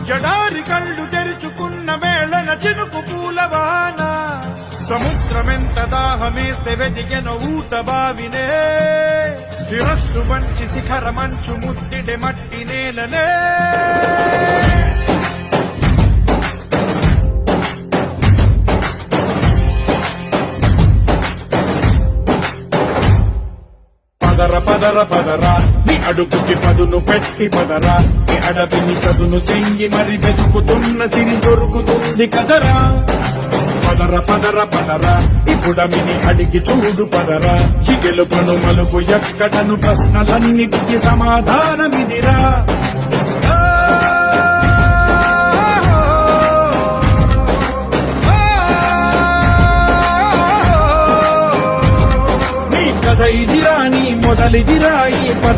జడారి కళ్ళు తెరుచుకున్న వేళన చినుకు పూలవాన సముద్రమెంత దాహమేస్తే వెదిగెన ఊట బావినే శిరస్సు వంచి శిఖర మంచు ముద్దిడే మట్టి నేలనే పదర పదర పదరా నీ అడుగుకి పదును పెట్టి పదరా నీ అడవిని చదును చెయ్యి మరి వెతుకుతున్న సిరి దొరుకుతుంది కదరా పదర పదర పదరా ఇప్పుడమిని అడిగి చూడు పదరా చిగెలుపను మలుపు ఎక్కడను ప్రశ్నలన్నిటికి సమాధానమిదిరా నీ కథ ఇదిరా నీ మొదలిదిరా ఈ